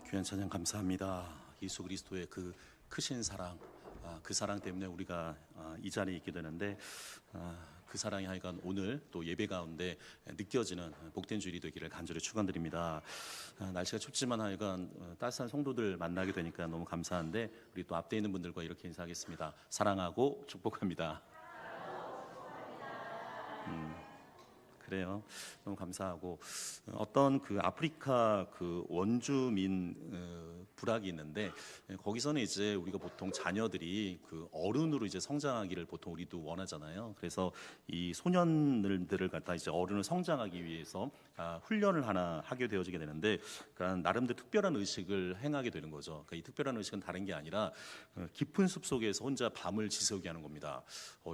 귀한 찬양 감사합니다. 예수 그리스도의 그 크신 사랑, 그 사랑 때문에 우리가 이 자리에 있게 되는데, 그 사랑이 하여간 오늘 또 예배 가운데 느껴지는 복된 주일이 되기를 간절히 축원드립니다. 날씨가 춥지만 하여간 따스한 성도들 만나게 되니까 너무 감사한데, 우리 또 앞에 있는 분들과 이렇게 인사하겠습니다. 사랑하고 축복합니다. 그래요. 너무 감사하고, 어떤 그 아프리카 그 원주민 부락이 있는데, 거기서는 이제 우리가 보통 자녀들이 그 어른으로 이제 성장하기를 보통 우리도 원하잖아요. 그래서 이 소년들을 갖다 이제 어른을 성장하기 위해서 훈련을 하나 하게 되어지게 되는데, 그러니까 나름대로 특별한 의식을 행하게 되는 거죠. 그러니까 이 특별한 의식은 다른 게 아니라 깊은 숲 속에서 혼자 밤을 지새우게 하는 겁니다.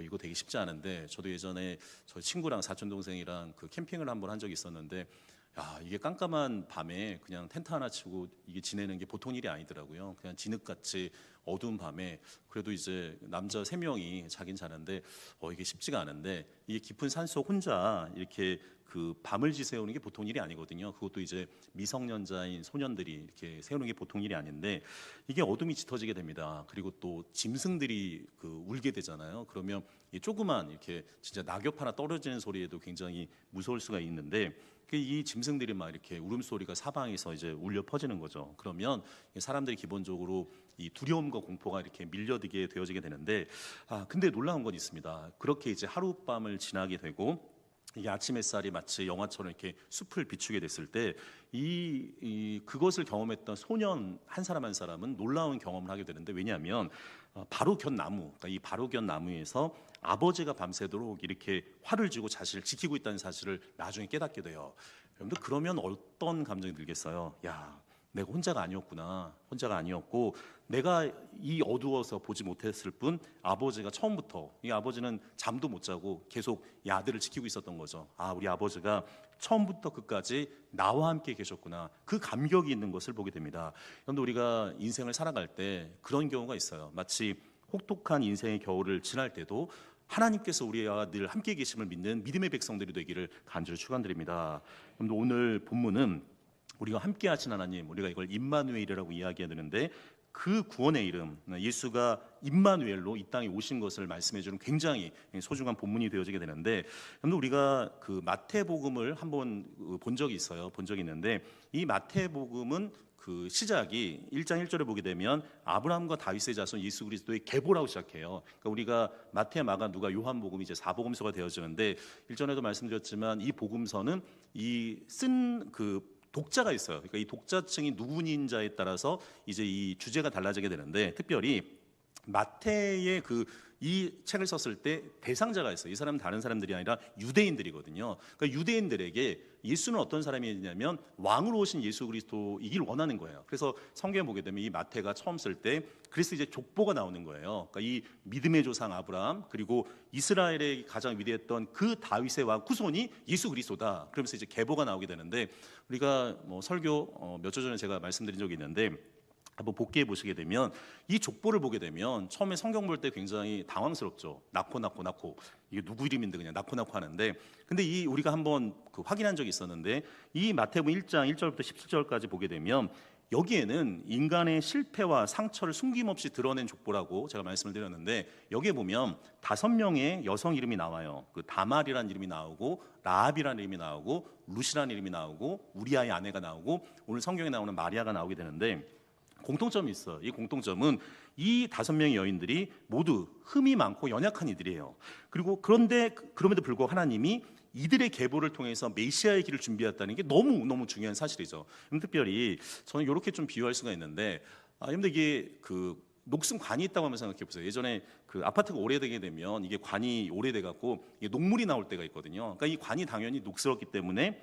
이거 되게 쉽지 않은데, 저도 예전에 저희 친구랑 사촌 동생이랑 그 캠핑을 한번 한 적이 있었는데, 이게 깜깜한 밤에 그냥 텐트 하나 치고 이게 지내는 게 보통 일이 아니더라고요. 그냥 진흙같이 어두운 밤에 그래도 이제 남자 3명이 자긴 자는데 이게 쉽지가 않은데, 이게 깊은 산속 혼자 이렇게 그 밤을 지새우는 게 보통 일이 아니거든요. 그것도 이제 미성년자인 소년들이 이렇게 세우는 게 보통 일이 아닌데, 이게 어둠이 짙어지게 됩니다. 그리고 또 짐승들이 그 울게 되잖아요. 그러면 이 조그만 이렇게 진짜 낙엽 하나 떨어지는 소리에도 굉장히 무서울 수가 있는데, 이 짐승들이 막 이렇게 울음소리가 사방에서 이제 울려 퍼지는 거죠. 그러면 사람들이 기본적으로 이 두려움과 공포가 이렇게 밀려들게 되어지게 되는데, 근데 놀라운 건 있습니다. 그렇게 이제 하룻밤을 지나게 되고, 이게 아침 햇살이 마치 영화처럼 이렇게 숲을 비추게 됐을 때, 그것을 경험했던 소년 한 사람 한 사람은 놀라운 경험을 하게 되는데, 왜냐하면 바로 곁 나무, 그러니까 이 바로 곁 나무에서 아버지가 밤새도록 이렇게 활을 쥐고 자신을 지키고 있다는 사실을 나중에 깨닫게 돼요. 여러분들, 그러면 어떤 감정이 들겠어요? 내가 혼자가 아니었구나. 혼자가 아니었고, 내가 이 어두워서 보지 못했을 뿐 아버지가 처음부터, 이 아버지는 잠도 못 자고 계속 이 아들을 지키고 있었던 거죠. 우리 아버지가 처음부터 끝까지 나와 함께 계셨구나. 그 감격이 있는 것을 보게 됩니다. 그런데 우리가 인생을 살아갈 때 그런 경우가 있어요. 마치 혹독한 인생의 겨울을 지날 때도 하나님께서 우리와 늘 함께 계심을 믿는 믿음의 백성들이 되기를 간절히 축원드립니다. 여러분들, 오늘 본문은 우리가 함께 하신 하나님, 우리가 이걸 임마누엘이라고 이야기해야 되는데, 그 구원의 이름, 예수가 임마누엘로 이 땅에 오신 것을 말씀해 주는 굉장히 소중한 본문이 되어지게 되는데, 우리가 그 마태복음을 한번 본 적이 있어요. 본 적이 있는데, 이 마태복음은 그 시작이 1장 1절에 보게 되면 아브라함과 다윗의 자손 예수 그리스도의 계보라고 시작해요. 그러니까 우리가 마태, 마가, 누가, 요한복음이 이제 4복음서가 되어지는데, 일전에도 말씀드렸지만 이 복음서는 이 쓴 그 독자가 있어요. 그러니까 이 독자층이 누구인자에 따라서 이제 이 주제가 달라지게 되는데, 특별히 마태의 이 책을 썼을 때 대상자가 있어요. 이 사람은 다른 사람들이 아니라 유대인들이거든요. 그러니까 유대인들에게 예수는 어떤 사람이냐면 왕으로 오신 예수 그리스도이길 원하는 거예요. 그래서 성경에 보게 되면 이 마태가 처음 쓸 때 그래서 이제 족보가 나오는 거예요. 그러니까 이 믿음의 조상 아브라함, 그리고 이스라엘의 가장 위대했던 그 다윗의 왕 후손이 예수 그리스도다. 그러면서 이제 계보가 나오게 되는데, 우리가 설교 몇 주 전에 제가 말씀드린 적이 있는데, 한번 복기해 보시게 되면 이 족보를 보게 되면 처음에 성경 볼 때 굉장히 당황스럽죠. 낳고 이게 누구 이름인데 그냥 낳고 하는데, 근데 우리가 한번 확인한 적이 있었는데, 이 마태복음 1장 1절부터 17절까지 보게 되면 여기에는 인간의 실패와 상처를 숨김없이 드러낸 족보라고 제가 말씀을 드렸는데, 여기에 보면 5명의 여성 이름이 나와요. 그 다말이라는 이름이 나오고, 라합이라는 이름이 나오고, 룻이라는 이름이 나오고, 우리아의 아내가 나오고, 오늘 성경에 나오는 마리아가 나오게 되는데, 공통점이 있어요. 이 공통점은 이 5명의 여인들이 모두 흠이 많고 연약한 이들이에요. 그럼에도 불구하고 하나님이 이들의 계보를 통해서 메시아의 길을 준비했다는 게 너무 중요한 사실이죠. 특별히 저는 이렇게 좀 비유할 수가 있는데, 여러분들, 이게 그 녹슨 관이 있다고 한번 생각해 보세요. 예전에 그 아파트가 오래되게 되면 이게 관이 오래돼 갖고 이게 녹물이 나올 때가 있거든요. 그러니까 이 관이 당연히 녹슬었기 때문에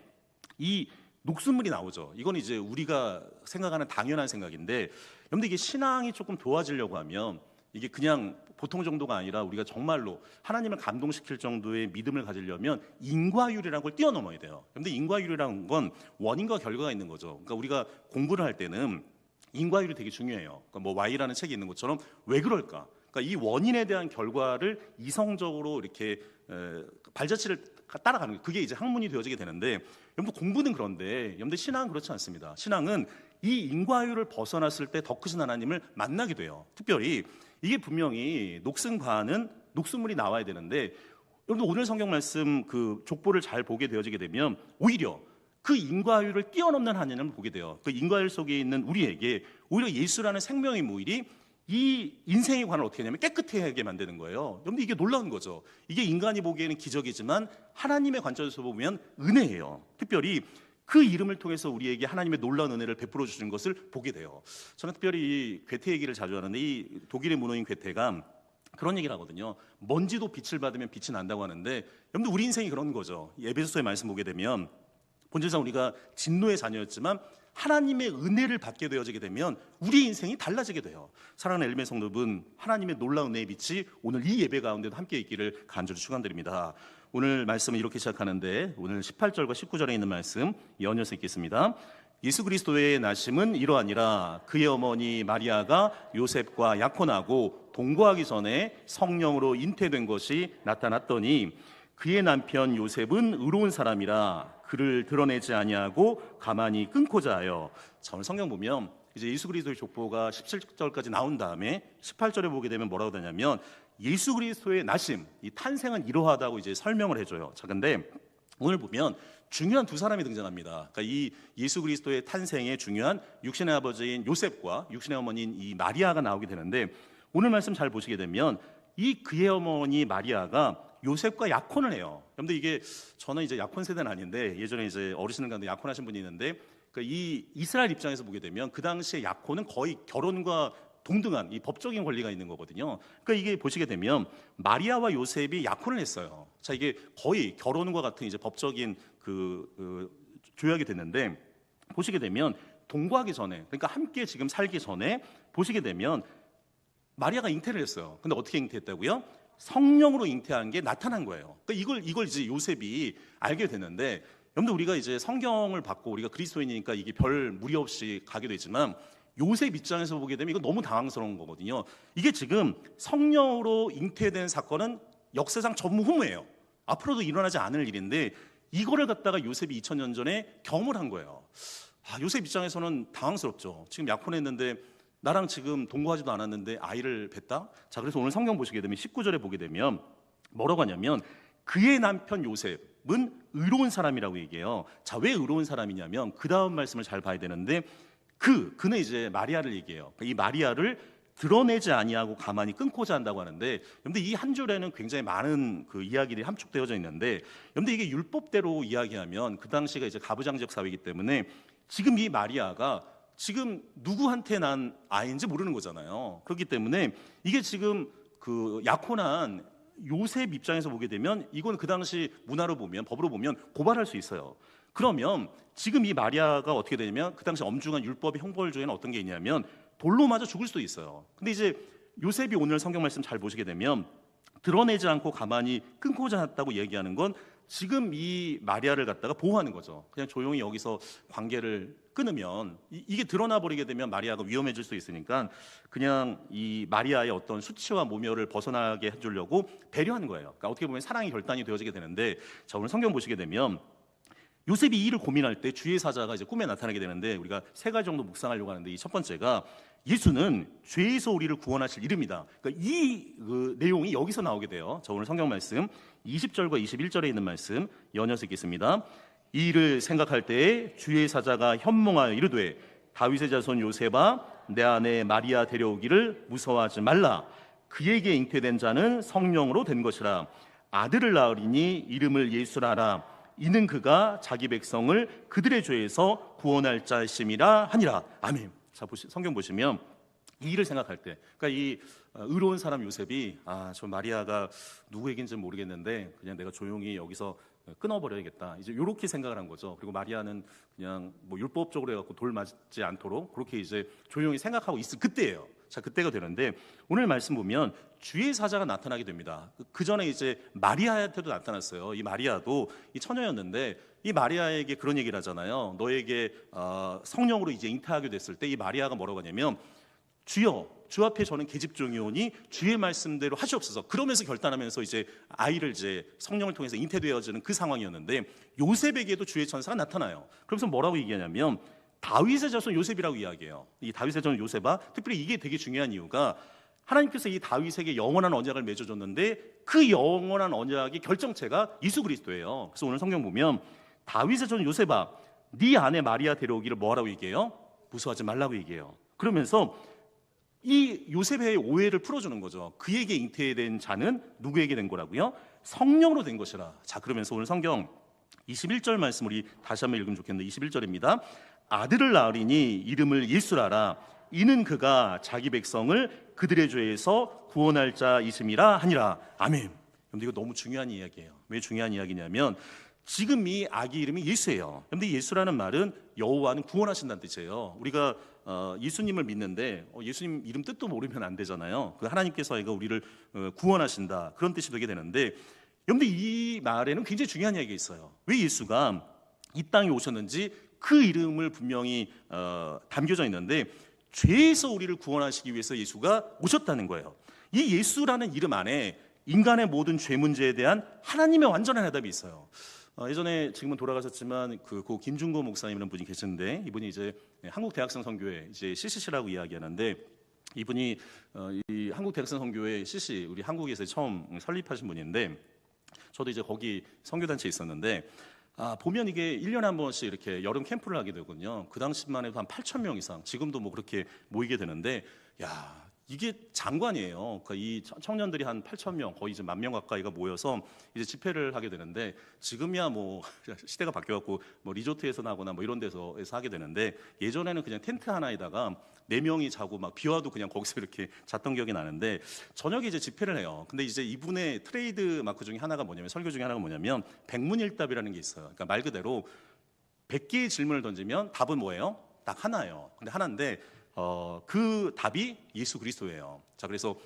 이 녹슨물이 나오죠. 이건 이제 우리가 생각하는 당연한 생각인데, 여러분들, 이게 신앙이 조금 도와지려고 하면 이게 그냥 보통 정도가 아니라 우리가 정말로 하나님을 감동시킬 정도의 믿음을 가지려면 인과율이라는 걸 뛰어넘어야 돼요. 그런데 인과율이라는 건 원인과 결과가 있는 거죠. 그러니까 우리가 공부를 할 때는 인과율이 되게 중요해요. 그러니까 뭐 Y라는 책이 있는 것처럼 왜 그럴까? 그러니까 이 원인에 대한 결과를 이성적으로 이렇게 발자취를 따라가는 거예요. 그게 이제 학문이 되어지게 되는데, 여러분들 공부는 그런데 여러분들 신앙은 그렇지 않습니다. 신앙은 이 인과율을 벗어났을 때 더 크신 하나님을 만나게 돼요. 특별히 이게 분명히 녹슨과는 녹슨물이 나와야 되는데, 여러분 오늘 성경 말씀 그 족보를 잘 보게 되어지게 되면 오히려 그 인과율을 뛰어넘는 하나님을 보게 돼요. 그 인과율 속에 있는 우리에게 오히려 예수라는 생명의 무일이 이 인생의 관을 어떻게 하냐면 깨끗하게 만드는 거예요. 여러분들 이게 놀라운 거죠. 이게 인간이 보기에는 기적이지만 하나님의 관점에서 보면 은혜예요. 특별히 그 이름을 통해서 우리에게 하나님의 놀라운 은혜를 베풀어 주시는 것을 보게 돼요. 저는 특별히 이 괴테 얘기를 자주 하는데, 이 독일의 문호인 괴테가 그런 얘기를 하거든요. 먼지도 빛을 받으면 빛이 난다고 하는데, 여러분들 우리 인생이 그런 거죠. 에베소서의 말씀 보게 되면 본질상 우리가 진노의 자녀였지만 하나님의 은혜를 받게 되어지게 되면 우리 인생이 달라지게 돼요. 사랑하는 엘메 성도분, 하나님의 놀라운 은혜의 빛이 오늘 이 예배 가운데도 함께 있기를 간절히 축원드립니다. 오늘 말씀은 이렇게 시작하는데, 오늘 18절과 19절에 있는 말씀 연이어서 읽겠습니다. 예수 그리스도의 나심은 이러하니라. 그의 어머니 마리아가 요셉과 약혼하고 동거하기 전에 성령으로 잉태된 것이 나타났더니, 그의 남편 요셉은 의로운 사람이라 그를 드러내지 아니하고 가만히 끊고자 하여. 자, 오늘 성경 보면 이제 예수 그리스도의 족보가 17절까지 나온 다음에 18절에 보게 되면 뭐라고 되냐면, 예수 그리스도의 나심, 이 탄생은 이러하다고 이제 설명을 해줘요. 자, 근데 오늘 보면 중요한 두 사람이 등장합니다. 그러니까 이 예수 그리스도의 탄생에 중요한 육신의 아버지인 요셉과 육신의 어머니인 이 마리아가 나오게 되는데, 오늘 말씀 잘 보시게 되면 이 그의 어머니 마리아가 요셉과 약혼을 해요. 여러분들 이게, 저는 이제 약혼 세대는 아닌데 예전에 이제 어르신들 가운데 약혼하신 분이 있는데, 이 이스라엘 입장에서 보게 되면 그 당시에 약혼은 거의 결혼과 동등한 이 법적인 권리가 있는 거거든요. 그러니까 이게 보시게 되면 마리아와 요셉이 약혼을 했어요. 자, 이게 거의 결혼과 같은 이제 법적인 조약이 됐는데, 보시게 되면 동거하기 전에, 그러니까 함께 지금 살기 전에 보시게 되면 마리아가 잉태를 했어요. 근데 어떻게 잉태했다고요? 성령으로 잉태한 게 나타난 거예요. 그러니까 이걸 이제 요셉이 알게 됐는데, 여러분들 우리가 이제 성경을 받고 우리가 그리스도인이니까 이게 별 무리 없이 가게 되지만, 요셉 입장에서 보게 되면 이거 너무 당황스러운 거거든요. 이게 지금 성령으로 잉태된 사건은 역사상 전무후무예요. 앞으로도 일어나지 않을 일인데 이거를 갖다가 요셉이 2000년 전에 경험을 한 거예요. 요셉 입장에서는 당황스럽죠. 지금 약혼했는데 나랑 지금 동거하지도 않았는데 아이를 뱄다? 자, 그래서 오늘 성경 보시게 되면 19절에 보게 되면 뭐라고 하냐면, 그의 남편 요셉은 의로운 사람이라고 얘기해요. 자, 왜 의로운 사람이냐면 그 다음 말씀을 잘 봐야 되는데, 그는 이제 마리아를 얘기해요. 이 마리아를 드러내지 아니하고 가만히 끊고자 한다고 하는데, 여러분들 이 한 줄에는 굉장히 많은 그 이야기들이 함축되어져 있는데, 여러분들 이게 율법대로 이야기하면 그 당시가 이제 가부장적 사회이기 때문에 지금 이 마리아가 지금 누구한테 난 아이인지 모르는 거잖아요. 그렇기 때문에 이게 지금 그 약혼한 요셉 입장에서 보게 되면 이건 그 당시 문화로 보면, 법으로 보면 고발할 수 있어요. 그러면 지금 이 마리아가 어떻게 되냐면, 그 당시 엄중한 율법의 형벌 중에는 어떤 게 있냐면 돌로 맞아 죽을 수도 있어요. 근데 이제 요셉이 오늘 성경 말씀 잘 보시게 되면 드러내지 않고 가만히 끊고자 했다고 얘기하는 건 지금 이 마리아를 갖다가 보호하는 거죠. 그냥 조용히 여기서 관계를 끊으면 이게 드러나 버리게 되면 마리아가 위험해질 수 있으니까 그냥 이 마리아의 어떤 수치와 모멸을 벗어나게 해주려고 배려하는 거예요. 그러니까 어떻게 보면 사랑의 결단이 되어지게 되는데, 자, 오늘 성경 보시게 되면 요셉이 이 일을 고민할 때 주의 사자가 이제 꿈에 나타나게 되는데, 우리가 세 가지 정도 묵상하려고 하는데, 이 첫 번째가 예수는 죄에서 우리를 구원하실 이름이다. 그러니까 이 내용이 여기서 나오게 돼요. 자, 오늘 성경 말씀 20절과 21절에 있는 말씀 연이어서 읽겠습니다. 이 일을 생각할 때에 주의 사자가 현몽하여 이르되, 다윗의 자손 요셉아, 내 아내 마리아 데려오기를 무서워하지 말라. 그에게 잉태된 자는 성령으로 된 것이라. 아들을 낳으리니 이름을 예수라 하라. 이는 그가 자기 백성을 그들의 죄에서 구원할 자심이라 하니라. 아멘. 자, 성경 보시면 이 일을 생각할 때, 그러니까 이 의로운 사람 요셉이 저 마리아가 누구 얘기인지 모르겠는데 그냥 내가 조용히 여기서 끊어버려야겠다, 이제 이렇게 생각을 한 거죠. 그리고 마리아는 그냥 뭐 율법적으로 해갖고 돌 맞지 않도록 그렇게 이제 조용히 생각하고 있을 그때예요. 자, 그때가 되는데 오늘 말씀 보면 주의 사자가 나타나게 됩니다. 그 전에 이제 마리아한테도 나타났어요. 이 마리아도 이 처녀였는데 이 마리아에게 그런 얘기를 하잖아요. 너에게 성령으로 이제 잉태하게 됐을 때 이 마리아가 뭐라고 하냐면, 주여 주 앞에 저는 계집종이오니 주의 말씀대로 하시옵소서. 그러면서 결단하면서 이제 아이를 이제 성령을 통해서 잉태되어지는 그 상황이었는데 요셉에게도 주의 천사가 나타나요. 그러면서 뭐라고 얘기하냐면 다윗의 자손 요셉이라고 이야기해요. 이 다윗의 자손 요셉아, 특별히 이게 되게 중요한 이유가 하나님께서 이 다윗에게 영원한 언약을 맺어줬는데 그 영원한 언약의 결정체가 예수 그리스도예요. 그래서 오늘 성경 보면 다윗의 자손 요셉아, 네 아내 마리아 데려오기를 뭐라고 얘기해요? 무서워하지 말라고 얘기해요. 그러면서 이 요셉의 오해를 풀어주는 거죠. 그에게 잉태된 자는 누구에게 된 거라고요? 성령으로 된 것이라. 자, 그러면서 오늘 성경 21절 말씀 우리 다시 한번 읽으면 좋겠는데 21절입니다. 아들을 낳으리니 이름을 예수라라. 이는 그가 자기 백성을 그들의 죄에서 구원할 자이심이라 하니라. 아멘. 근데 이거 너무 중요한 이야기예요. 왜 중요한 이야기냐면 지금 이 아기 이름이 예수예요. 그런데 예수라는 말은 여호와는 구원하신다는 뜻이에요. 우리가 예수님을 믿는데 예수님 이름 뜻도 모르면 안 되잖아요. 그 하나님께서 우리를 구원하신다 그런 뜻이 되게 되는데, 그런데 이 말에는 굉장히 중요한 이야기가 있어요. 왜 예수가 이 땅에 오셨는지 그 이름을 분명히 담겨져 있는데 죄에서 우리를 구원하시기 위해서 예수가 오셨다는 거예요. 이 예수라는 이름 안에 인간의 모든 죄 문제에 대한 하나님의 완전한 해답이 있어요. 예전에 지금은 돌아가셨지만 고 김중고 목사님이라는 분이 계시는데 이분이 이제 한국 대학생 선교회 이제 CCC라고 이야기하는데 이분이 이 한국 대학생 선교회 CC 우리 한국에서 처음 설립하신 분인데 저도 이제 거기 선교단체에 있었는데 보면 이게 1년에 한 번씩 이렇게 여름 캠프를 하게 되거든요. 그 당시만 해도 한 8,000명 이상, 지금도 뭐 그렇게 모이게 되는데, 야, 이게 장관이에요. 그러니까 이 청년들이 한 8,000명, 거의 이제 10,000명 가까이가 모여서 이제 집회를 하게 되는데, 지금이야 뭐 시대가 바뀌어갖고 뭐 리조트에서 나거나 뭐 이런 데서 하게 되는데, 예전에는 그냥 텐트 하나에다가 4명이 자고 막 비 와도 그냥 거기서 이렇게 잤던 기억이 나는데, 저녁에 이제 집회를 해요. 근데 이제 이분의 트레이드 마크 중에 하나가 뭐냐면, 설교 중에 하나가 뭐냐면 백문일답이라는 게 있어요. 그러니까 말 그대로 100개의 질문을 던지면 답은 뭐예요? 딱 하나예요. 근데 하나인데 그 답이 예수 그리스도예요. 자, 그래서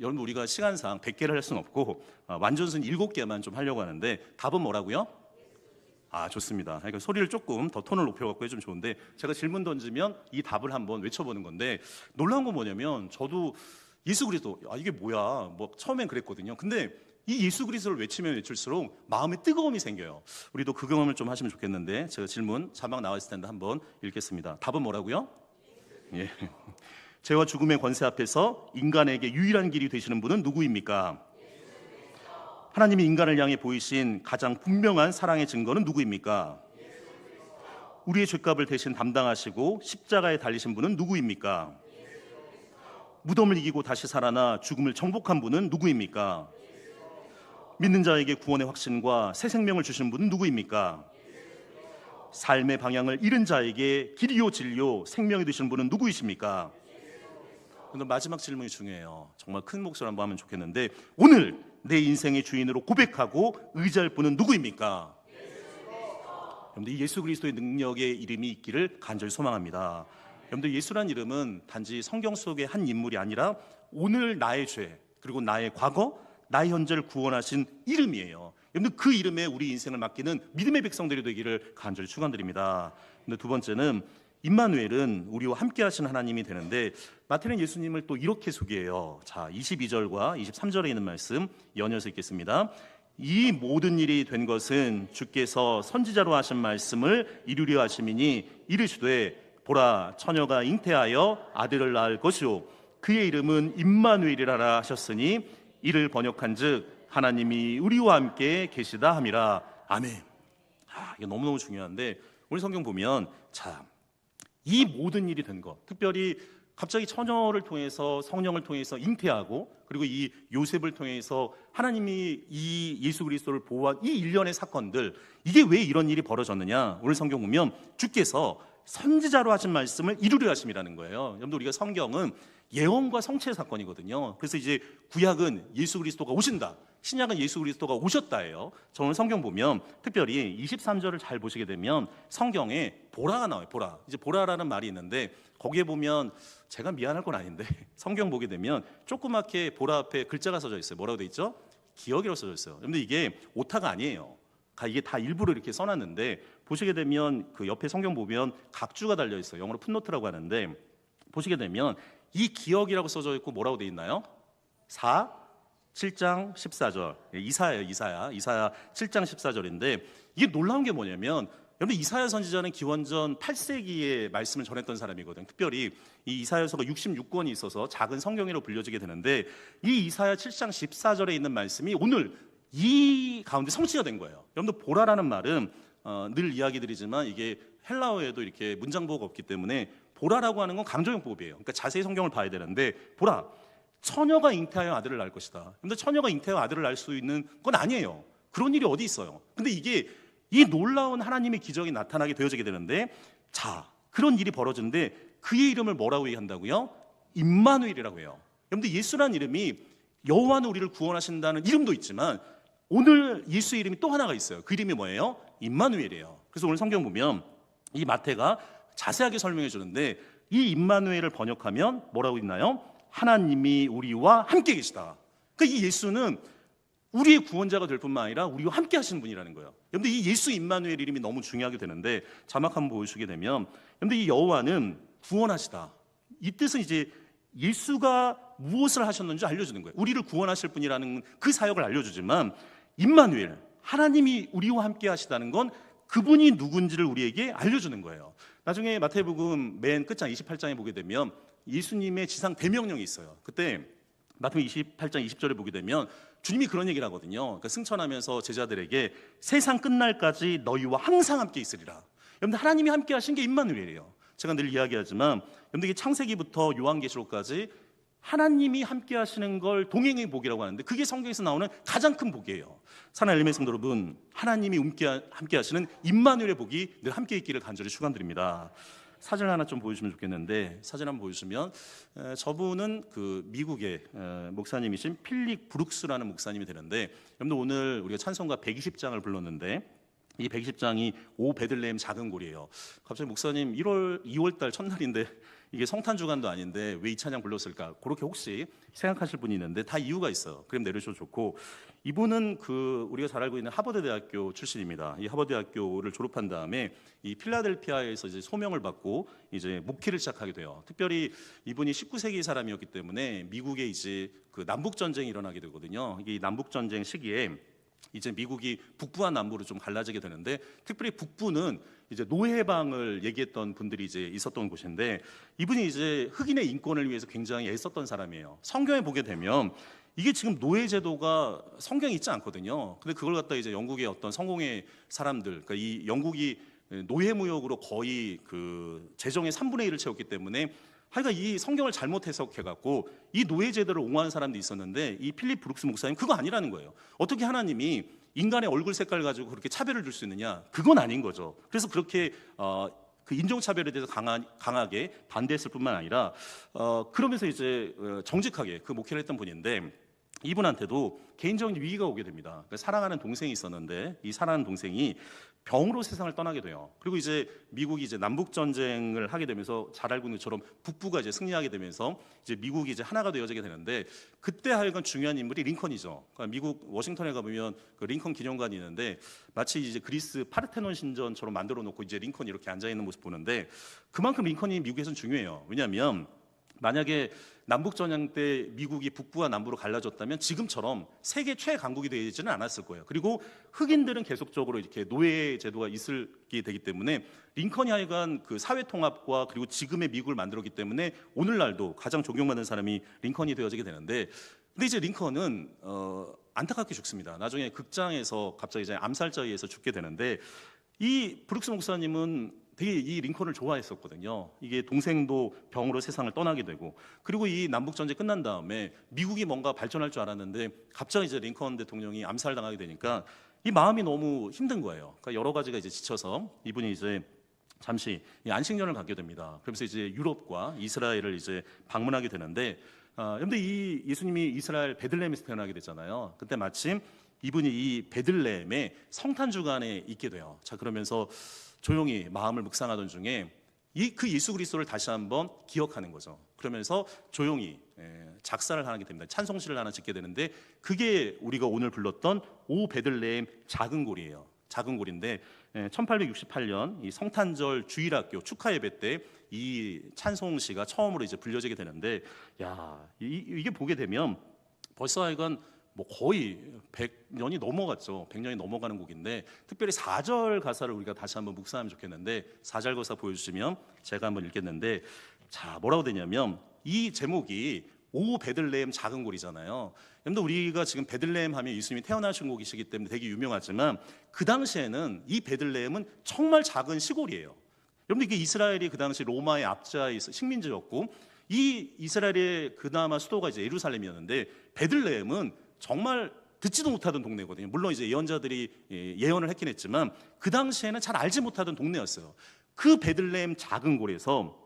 여러분 우리가 시간상 100개를 할 수는 없고 완전순 7개만 좀 하려고 하는데 답은 뭐라고요? 좋습니다. 그러니까 소리를 조금 더 톤을 높여갖고 해주면 좋은데, 제가 질문 던지면 이 답을 한번 외쳐보는 건데, 놀라운 건 뭐냐면 저도 예수 그리스도 이게 뭐야 뭐 처음엔 그랬거든요. 근데 이 예수 그리스도를 외치면 외칠수록 마음에 뜨거움이 생겨요. 우리도 그 경험을 좀 하시면 좋겠는데, 제가 질문 자막 나와 있을 텐데 한번 읽겠습니다. 답은 뭐라고요? 예. 죄와 죽음의 권세 앞에서 인간에게 유일한 길이 되시는 분은 누구입니까? 하나님이 인간을 향해 보이신 가장 분명한 사랑의 증거는 누구입니까? 우리의 죄값을 대신 담당하시고 십자가에 달리신 분은 누구입니까? 무덤을 이기고 다시 살아나 죽음을 정복한 분은 누구입니까? 믿는 자에게 구원의 확신과 새 생명을 주시는 분은 누구입니까? 삶의 방향을 잃은 자에게 길이요 진리요 생명이 되시는 분은 누구이십니까? 그런데 마지막 질문이 중요해요. 정말 큰 목소리로 한번 하면 좋겠는데, 오늘 내 인생의 주인으로 고백하고 의지할 분은 누구입니까? 여러분들 이 예수 그리스도의 능력의 이름이 있기를 간절히 소망합니다. 여러분들 예수란 이름은 단지 성경 속의 한 인물이 아니라 오늘 나의 죄 그리고 나의 과거 나의 현재를 구원하신 이름이에요. 여러분들 그 이름에 우리 인생을 맡기는 믿음의 백성들이 되기를 간절히 축원드립니다. 근데 두 번째는 임마누엘은 우리와 함께 하신 하나님이 되는데, 마태는 예수님을 또 이렇게 소개해요. 자, 22절과 23절에 있는 말씀 연이어서 읽겠습니다. 이 모든 일이 된 것은 주께서 선지자로 하신 말씀을 이루려 하심이니 이르시되 보라 처녀가 잉태하여 아들을 낳을 것이요 그의 이름은 임마누엘이라 하셨으니 이를 번역한즉 하나님이 우리와 함께 계시다 함이라. 아멘. 이게 너무너무 중요한데, 우리 성경 보면 이 모든 일이 된 것, 특별히 갑자기 처녀를 통해서 성령을 통해서 잉태하고, 그리고 이 요셉을 통해서 하나님이 이 예수 그리스도를 보호한 이 일련의 사건들, 이게 왜 이런 일이 벌어졌느냐? 오늘 성경 보면 주께서 선지자로 하신 말씀을 이루려 하심이라는 거예요. 여러분들 우리가 성경은 예언과 성취의 사건이거든요. 그래서 이제 구약은 예수 그리스도가 오신다, 신약은 예수 그리스도가 오셨다예요. 저는 성경 보면 특별히 23절을 잘 보시게 되면 성경에 보라가 나와요. 보라. 이제 보라라는 말이 있는데, 거기에 보면 제가 미안할 건 아닌데 성경 보게 되면 조그맣게 보라 앞에 글자가 써져 있어요. 뭐라고 돼 있죠? 기억이라고 써져 있어요. 근데 이게 오타가 아니에요. 이게 다 일부러 이렇게 써놨는데, 보시게 되면 그 옆에 성경 보면 각주가 달려 있어요. 영어로 풋노트라고 하는데, 보시게 되면 이 기억이라고 써져 있고 뭐라고 돼 있나요? 7장 14절. 이사야예요, 이사야. 이사야 7장 14절인데 이게 놀라운 게 뭐냐면 여러분 이사야 선지자는 기원전 8세기에 말씀을 전했던 사람이거든요. 특별히 이 이사야서가 66권이 있어서 작은 성경이라고 불려지게 되는데 이 이사야 7장 14절에 있는 말씀이 오늘 이 가운데 성취가 된 거예요. 여러분들 보라라는 말은 늘 이야기 드리지만 이게 헬라어에도 이렇게 문장보호가 없기 때문에 보라라고 하는 건 강조용법이에요. 그러니까 자세히 성경을 봐야 되는데 보라, 처녀가 잉태하여 아들을 낳을 것이다. 근데 처녀가 잉태하여 아들을 낳을 수 있는 건 아니에요. 그런 일이 어디 있어요. 근데 이게 이 놀라운 하나님의 기적이 나타나게 되어지게 되는데 자, 그런 일이 벌어지는데 그의 이름을 뭐라고 얘기한다고요? 임마누엘이라고 해요. 여러분들 예수라는 이름이 여호와는 우리를 구원하신다는 이름도 있지만 오늘 예수의 이름이 또 하나가 있어요. 그 이름이 뭐예요? 임마누엘이에요. 그래서 오늘 성경 보면 이 마태가 자세하게 설명해 주는데 이 임마누엘을 번역하면 뭐라고 있나요? 하나님이 우리와 함께 계시다. 그러니까 이 예수는 우리의 구원자가 될 뿐만 아니라 우리와 함께 하시는 분이라는 거예요. 여러분들 이 예수 임마누엘 이름이 너무 중요하게 되는데 자막 한번 보여주게 되면 여러분들 이 여호와는 구원하시다. 이 뜻은 이제 예수가 무엇을 하셨는지 알려주는 거예요. 우리를 구원하실 분이라는 그 사역을 알려주지만 임마누엘, 하나님이 우리와 함께 하시다는 건 그분이 누군지를 우리에게 알려주는 거예요. 나중에 마태복음 맨 끝장 28장에 보게 되면 예수님의 지상 대명령이 있어요. 그때 마태복음 28장 20절에 보게 되면 주님이 그런 얘기를 하거든요. 그러니까 승천하면서 제자들에게 세상 끝날까지 너희와 항상 함께 있으리라. 여러분들 하나님이 함께 하신 게 임마누엘이에요. 제가 늘 이야기하지만 여러분들 창세기부터 요한계시록까지 하나님이 함께 하시는 걸 동행의 복이라고 하는데 그게 성경에서 나오는 가장 큰 복이에요. 사랑하는 엘리메 성도 여러분, 하나님이 함께 하시는 임마누엘의 복이 늘 함께 있기를 간절히 축원드립니다. 사진 하나 좀 보여주시면 좋겠는데 사진 한번 보여주시면 저분은 그 미국의 목사님이신 필립 브룩스라는 목사님이 되는데 여러분들 오늘 우리가 찬송가 120장을 불렀는데 이 120장이 오 베들레헴 작은 고리예요. 갑자기 목사님 2월달 첫날인데 이게 성탄 주간도 아닌데 왜 이 찬양 불렀을까? 그렇게 혹시 생각하실 분이 있는데 다 이유가 있어요. 그럼 내려주셔도 좋고 이분은 그 우리가 잘 알고 있는 하버드 대학교 출신입니다. 이 하버드 대학교를 졸업한 다음에 이 필라델피아에서 이제 소명을 받고 이제 목회를 시작하게 돼요. 특별히 이분이 19세기 사람이었기 때문에 미국에 이제 그 남북 전쟁이 일어나게 되거든요. 이 남북 전쟁 시기에 이제 미국이 북부와 남부로 좀 갈라지게 되는데 특별히 북부는 이제 노예방을 얘기했던 분들이 이제 있었던 곳인데 이분이 이제 흑인의 인권을 위해서 굉장히 애썼던 사람이에요. 성경에 보게 되면 이게 지금 노예 제도가 성경에 있지 않거든요. 근데 그걸 갖다 이제 영국의 어떤 성공의 사람들, 그러니까 이 영국이 노예 무역으로 거의 그 재정의 3분의 1을 채웠기 때문에 하여간 이 성경을 잘못 해석해갖고 이 노예 제도를 옹호하는 사람도 있었는데 이 필립 브룩스 목사님 그거 아니라는 거예요. 어떻게 하나님이 인간의 얼굴 색깔 가지고 그렇게 차별을 줄 수 있느냐? 그건 아닌 거죠. 그래서 그렇게 그 인종차별에 대해서 강하게 반대했을 뿐만 아니라 그러면서 이제 정직하게 그 목회를 했던 분인데 이분한테도 개인적인 위기가 오게 됩니다. 그러니까 사랑하는 동생이 있었는데 이 사랑하는 동생이 병으로 세상을 떠나게 돼요. 그리고 이제 미국이 이제 남북 전쟁을 하게 되면서 잘 알고 있는 것처럼 북부가 이제 승리하게 되면서 이제 미국이 이제 하나가 되어지게 되는데 그때 하여간 중요한 인물이 링컨이죠. 그러니까 미국 워싱턴에 가보면 그 링컨 기념관이 있는데 마치 이제 그리스 파르테논 신전처럼 만들어 놓고 이제 링컨이 이렇게 앉아 있는 모습 보는데 그만큼 링컨이 미국에서는 중요해요. 왜냐하면 만약에 남북전쟁 때 미국이 북부와 남부로 갈라졌다면 지금처럼 세계 최강국이 되지는 않았을 거예요. 그리고 흑인들은 계속적으로 이렇게 노예 제도가 있게 되기 때문에 링컨이 하여간 그 사회 통합과 그리고 지금의 미국을 만들었기 때문에 오늘날도 가장 존경받는 사람이 링컨이 되어지게 되는데 근데 이제 링컨은 안타깝게 죽습니다. 나중에 극장에서 갑자기 이제 암살자에 의해서 죽게 되는데 이 브룩스 목사님은 되게 이 링컨을 좋아했었거든요. 이게 동생도 병으로 세상을 떠나게 되고 그리고 이 남북 전쟁 끝난 다음에 미국이 뭔가 발전할 줄 알았는데 갑자기 이제 링컨 대통령이 암살당하게 되니까 이 마음이 너무 힘든 거예요. 그러니까 여러 가지가 이제 지쳐서 이분이 이제 잠시 안식년을 갖게 됩니다. 그러면서 이제 유럽과 이스라엘을 이제 방문하게 되는데 그런데 이 예수님이 이스라엘 베들레헴에서 태어나게 됐잖아요. 그때 마침 이분이 이 베들레헴의 성탄 주간에 있게 돼요. 자 그러면서 조용히 마음을 묵상하던 중에 그 예수 그리스도를 다시 한번 기억하는 거죠. 그러면서 조용히 작사를 하게 됩니다. 찬송시를 하나 짓게 되는데 그게 우리가 오늘 불렀던 오 베들레헴 작은 고리예요. 작은 골인데 1868년 이 성탄절 주일학교 축하 예배 때 이 찬송시가 처음으로 이제 불려지게 되는데, 야, 이게 보게 되면 벌써 하여간 뭐 거의 100년이 넘어갔죠. 100년이 넘어가는 곡인데, 특별히 4절 가사를 우리가 다시 한번 묵상하면 좋겠는데, 4절 가사 보여주시면 제가 한번 읽겠는데, 자, 뭐라고 되냐면 이 제목이 오 베들레헴 작은 골이잖아요. 여러분들, 우리가 지금 베들레헴 하면 예수님이 태어나신 곳이시기 때문에 되게 유명하지만, 그 당시에는 이 베들레헴은 정말 작은 시골이에요. 여러분들, 이게 이스라엘이 그 당시 로마의 압제하에 식민지였고, 이 이스라엘의 그나마 수도가 이제 예루살렘이었는데, 베들레헴은 정말 듣지도 못하던 동네거든요. 물론 이제 예언자들이 예언을 했긴 했지만 그 당시에는 잘 알지 못하던 동네였어요. 그 베들레헴 작은 골에서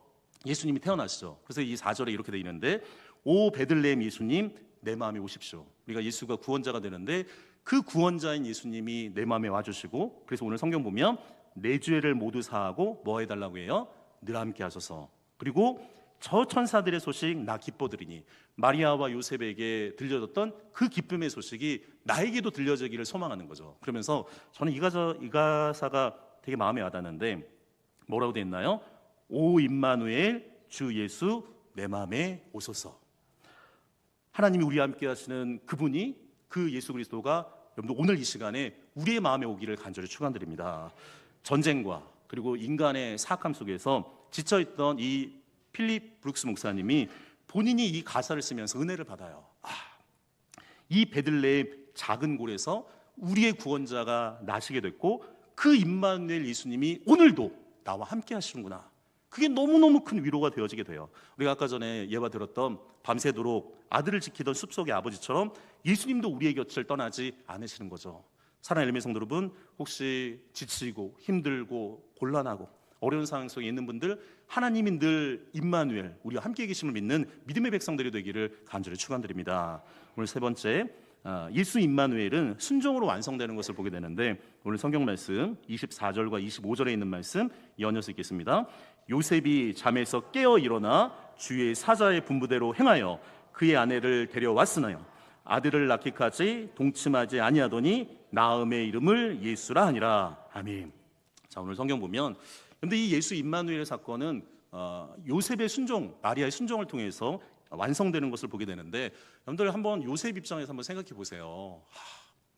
예수님이 태어나시죠. 그래서 이 4절에 이렇게 돼 있는데, 오 베들레헴 예수님 내 마음에 오십시오. 우리가 예수가 구원자가 되는데 그 구원자인 예수님이 내 마음에 와주시고, 그래서 오늘 성경 보면 내 죄를 모두 사하고 뭐 해달라고 해요? 늘 함께 하소서. 그리고 저 천사들의 소식 나 기뻐드리니, 마리아와 요셉에게 들려졌던 그 기쁨의 소식이 나에게도 들려지기를 소망하는 거죠. 그러면서 저는 이 가사가 되게 마음에 와닿는데, 뭐라고 되어 있나요? 오 임마누엘 주 예수 내 마음에 오소서. 하나님이 우리와 함께 하시는 그분이, 그 예수 그리스도가 여러분들 오늘 이 시간에 우리의 마음에 오기를 간절히 축원드립니다. 전쟁과 그리고 인간의 사악함 속에서 지쳐있던 이 필립 브룩스 목사님이 본인이 이 가사를 쓰면서 은혜를 받아요. 이 베들레헴 작은 골에서 우리의 구원자가 나시게 됐고, 그 임마누엘 예수님이 오늘도 나와 함께 하시는구나. 그게 너무너무 큰 위로가 되어지게 돼요. 우리가 아까 전에 예화 들었던 밤새도록 아들을 지키던 숲속의 아버지처럼 예수님도 우리의 곁을 떠나지 않으시는 거죠. 사랑하는 엘메 성도 여러분, 혹시 지치고 힘들고 곤란하고 어려운 상황 속에 있는 분들, 하나님이 늘 임마누엘, 우리와 함께 계심을 믿는 믿음의 백성들이 되기를 간절히 축원드립니다. 오늘 세 번째, 예수 임마누엘은 순종으로 완성되는 것을 보게 되는데, 오늘 성경 말씀 24절과 25절에 있는 말씀 이어서 읽겠습니다. 요셉이 잠에서 깨어 일어나 주의 사자의 분부대로 행하여 그의 아내를 데려왔으나요 아들을 낳기까지 동침하지 아니하더니 나음의 이름을 예수라 하니라. 아멘. 자, 오늘 성경 보면, 근데 이 예수 임마누엘 사건은 요셉의 순종, 마리아의 순종을 통해서 완성되는 것을 보게 되는데, 여러분들 한번 요셉 입장에서 한번 생각해 보세요.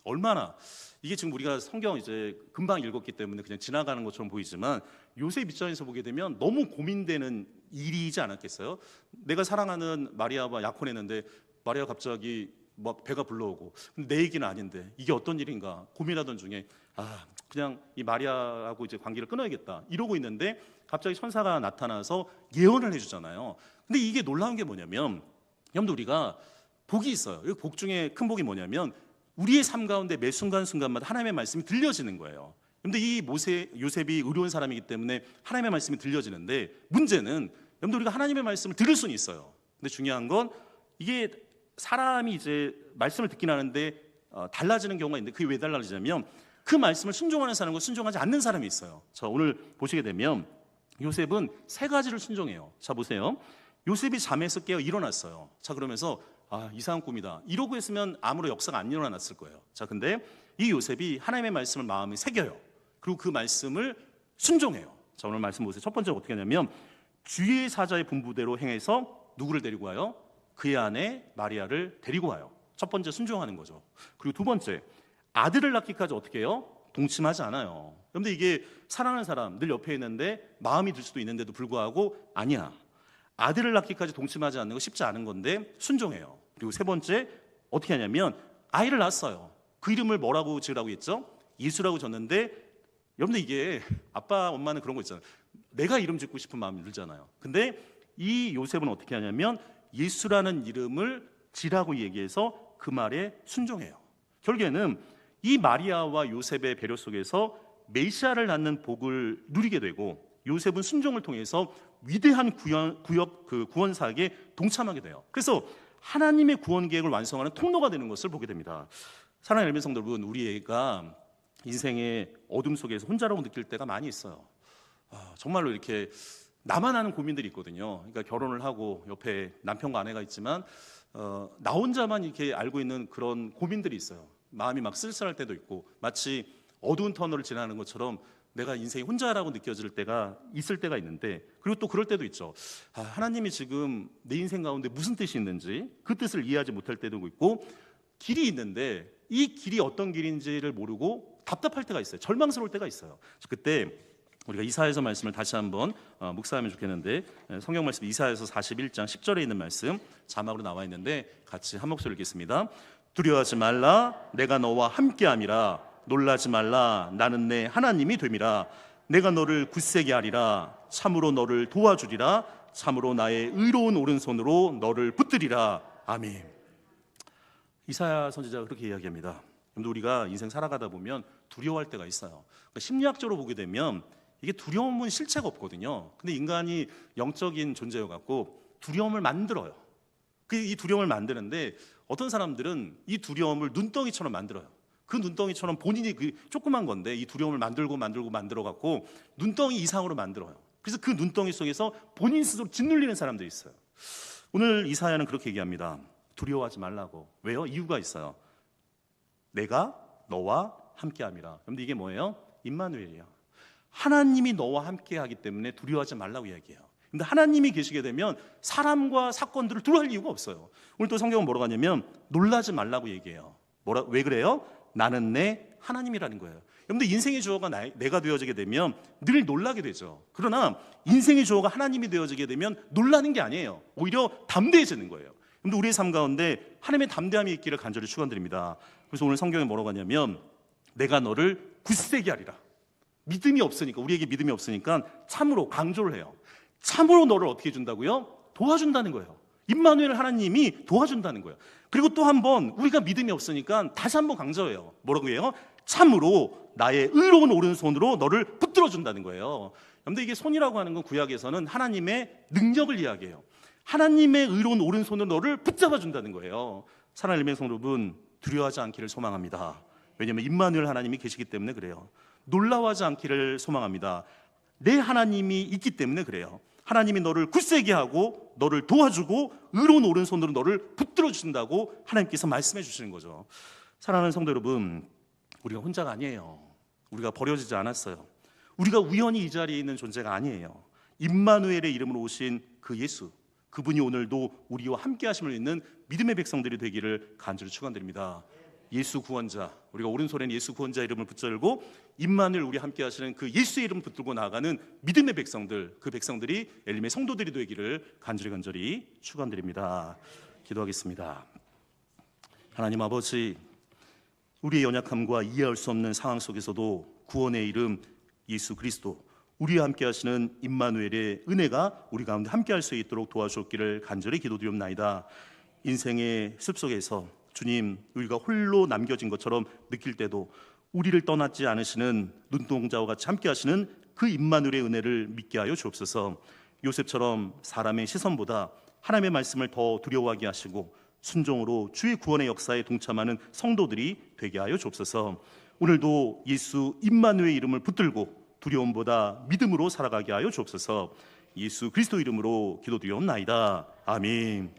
얼마나, 이게 지금 우리가 성경 이제 금방 읽었기 때문에 그냥 지나가는 것처럼 보이지만, 요셉 입장에서 보게 되면 너무 고민되는 일이지 않았겠어요? 내가 사랑하는 마리아와 약혼했는데 마리아가 갑자기 막 배가 불러오고, 근데 내 얘기는 아닌데 이게 어떤 일인가 고민하던 중에 그냥 이 마리아하고 이제 관계를 끊어야겠다 이러고 있는데, 갑자기 천사가 나타나서 예언을 해주잖아요. 근데 이게 놀라운 게 뭐냐면, 여러분들 우리가 복이 있어요. 이 복 중에 큰 복이 뭐냐면, 우리의 삶 가운데 매 순간순간마다 하나님의 말씀이 들려지는 거예요. 근데 이 요셉이 의로운 사람이기 때문에 하나님의 말씀이 들려지는데, 문제는 여러분들 우리가 하나님의 말씀을 들을 수는 있어요. 근데 중요한 건, 이게 사람이 이제 말씀을 듣긴 하는데 달라지는 경우가 있는데, 그게 왜 달라지냐면 그 말씀을 순종하는 사람과 순종하지 않는 사람이 있어요. 자, 오늘 보시게 되면 요셉은 세 가지를 순종해요. 자, 보세요. 요셉이 잠에서 깨어 일어났어요. 자, 그러면서 이상한 꿈이다 이러고 했으면 아무런 역사가 안 일어났을 거예요. 자, 근데 이 요셉이 하나님의 말씀을 마음에 새겨요. 그리고 그 말씀을 순종해요. 자, 오늘 말씀 보세요. 첫 번째가 어떻게 하냐면, 주의 사자의 분부대로 행해서 누구를 데리고 와요? 그의 아내 마리아를 데리고 와요. 첫 번째, 순종하는 거죠. 그리고 두 번째, 아들을 낳기까지 어떻게 해요? 동침하지 않아요. 그런데 이게 사랑하는 사람 늘 옆에 있는데 마음이 들 수도 있는데도 불구하고, 아니야, 아들을 낳기까지 동침하지 않는 거 쉽지 않은 건데 순종해요. 그리고 세 번째, 어떻게 하냐면 아이를 낳았어요. 그 이름을 뭐라고 지으라고 했죠? 예수라고 졌는데, 여러분들 이게 아빠 엄마는 그런 거 있잖아요. 내가 이름 짓고 싶은 마음이 들잖아요. 근데 이 요셉은 어떻게 하냐면 예수라는 이름을 지라고 얘기해서 그 말에 순종해요. 결국에는 이 마리아와 요셉의 배려 속에서 메시아를 낳는 복을 누리게 되고, 요셉은 순종을 통해서 위대한 구원사역에 동참하게 돼요. 그래서 하나님의 구원 계획을 완성하는 통로가 되는 것을 보게 됩니다. 사랑하는 엘메 성도 여러분, 우리가 인생의 어둠 속에서 혼자라고 느낄 때가 많이 있어요. 정말로 이렇게 나만 아는 고민들이 있거든요. 그러니까 결혼을 하고 옆에 남편과 아내가 있지만 나 혼자만 이렇게 알고 있는 그런 고민들이 있어요. 마음이 막 쓸쓸할 때도 있고, 마치 어두운 터널을 지나는 것처럼 내가 인생이 혼자라고 느껴질 때가 있을 때가 있는데, 그리고 또 그럴 때도 있죠. 하나님이 지금 내 인생 가운데 무슨 뜻이 있는지 그 뜻을 이해하지 못할 때도 있고, 길이 있는데 이 길이 어떤 길인지를 모르고 답답할 때가 있어요. 절망스러울 때가 있어요. 그때 우리가 이사야서 말씀을 다시 한번 묵상하면 좋겠는데, 성경 말씀 이사야서 41장 10절에 있는 말씀 자막으로 나와 있는데 같이 한 목소리 읽겠습니다. 두려워하지 말라, 내가 너와 함께함이라. 놀라지 말라, 나는 내 하나님이 됨이라. 내가 너를 굳세게 하리라. 참으로 너를 도와주리라. 참으로 나의 의로운 오른손으로 너를 붙들리라. 아멘. 이사야 선지자가 그렇게 이야기합니다. 그런데 우리가 인생 살아가다 보면 두려워할 때가 있어요. 그러니까 심리학적으로 보게 되면 이게 두려움은 실체가 없거든요. 근데 인간이 영적인 존재여 갖고 두려움을 만들어요. 이 두려움을 만드는데 어떤 사람들은 이 두려움을 눈덩이처럼 만들어요. 그 눈덩이처럼 본인이 그 조그만 건데 이 두려움을 만들어 갖고 눈덩이 이상으로 만들어요. 그래서 그 눈덩이 속에서 본인 스스로 짓눌리는 사람들이 있어요. 오늘 이사야는 그렇게 얘기합니다. 두려워하지 말라고. 왜요? 이유가 있어요. 내가 너와 함께함이라. 그런데 이게 뭐예요? 임마누엘이에요. 하나님이 너와 함께하기 때문에 두려워하지 말라고 이야기해요. 근데 하나님이 계시게 되면 사람과 사건들을 두려워할 이유가 없어요. 오늘 또 성경은 뭐라고 하냐면 놀라지 말라고 얘기해요. 왜 그래요? 나는 내 하나님이라는 거예요. 여러분들 인생의 주어가 내가 되어지게 되면 늘 놀라게 되죠. 그러나 인생의 주어가 하나님이 되어지게 되면 놀라는 게 아니에요. 오히려 담대해지는 거예요. 여러분들 우리의 삶 가운데 하나님의 담대함이 있기를 간절히 축원드립니다. 그래서 오늘 성경에 뭐라고 하냐면 내가 너를 굳세게 하리라. 믿음이 없으니까, 우리에게 믿음이 없으니까 참으로 강조를 해요. 참으로 너를 어떻게 해준다고요? 도와준다는 거예요. 임마누엘 하나님이 도와준다는 거예요. 그리고 또 한 번 우리가 믿음이 없으니까 다시 한번 강조해요. 뭐라고 해요? 참으로 나의 의로운 오른손으로 너를 붙들어준다는 거예요. 그런데 이게 손이라고 하는 건 구약에서는 하나님의 능력을 이야기해요. 하나님의 의로운 오른손으로 너를 붙잡아준다는 거예요. 사랑하는 성도 여러분, 두려워하지 않기를 소망합니다. 왜냐하면 임마누엘 하나님이 계시기 때문에 그래요. 놀라워하지 않기를 소망합니다. 내 하나님이 있기 때문에 그래요. 하나님이 너를 굳세게 하고 너를 도와주고 의로운 오른손으로 너를 붙들어 주신다고 하나님께서 말씀해 주시는 거죠. 사랑하는 성도 여러분, 우리가 혼자가 아니에요. 우리가 버려지지 않았어요. 우리가 우연히 이 자리에 있는 존재가 아니에요. 임마누엘의 이름으로 오신 그 예수, 그분이 오늘도 우리와 함께 하심을 믿는 믿음의 백성들이 되기를 간절히 축원드립니다. 예수 구원자, 우리가 오른손에는 예수 구원자 이름을 붙들고 임마누엘 우리 함께 하시는 그 예수의 이름을 붙들고 나아가는 믿음의 백성들, 그 백성들이 엘림의 성도들이 되기를 간절히 축원드립니다. 기도하겠습니다. 하나님 아버지, 우리의 연약함과 이해할 수 없는 상황 속에서도 구원의 이름 예수 그리스도, 우리와 함께 하시는 임마누엘의 은혜가 우리 가운데 함께 할 수 있도록 도와주옵기를 간절히 기도드리옵나이다. 인생의 습속에서 주님, 우리가 홀로 남겨진 것처럼 느낄 때도 우리를 떠나지 않으시는 눈동자와 같이 함께 하시는 그 임마누엘의 은혜를 믿게 하여 주옵소서. 요셉처럼 사람의 시선보다 하나님의 말씀을 더 두려워하게 하시고 순종으로 주의 구원의 역사에 동참하는 성도들이 되게 하여 주옵소서. 오늘도 예수 임마누엘의 이름을 붙들고 두려움보다 믿음으로 살아가게 하여 주옵소서. 예수 그리스도 이름으로 기도드리옵나이다. 아멘.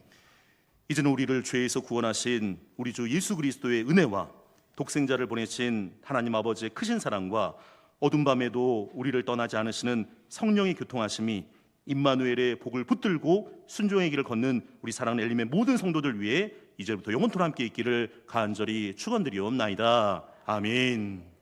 이제는 우리를 죄에서 구원하신 우리 주 예수 그리스도의 은혜와 독생자를 보내신 하나님 아버지의 크신 사랑과 어둠 밤에도 우리를 떠나지 않으시는 성령의 교통하심이 임마누엘의 복을 붙들고 순종의 길을 걷는 우리 사랑하는 엘림의 모든 성도들 위해 이제부터 영원토록 함께 있기를 간절히 축원드리옵나이다. 아멘.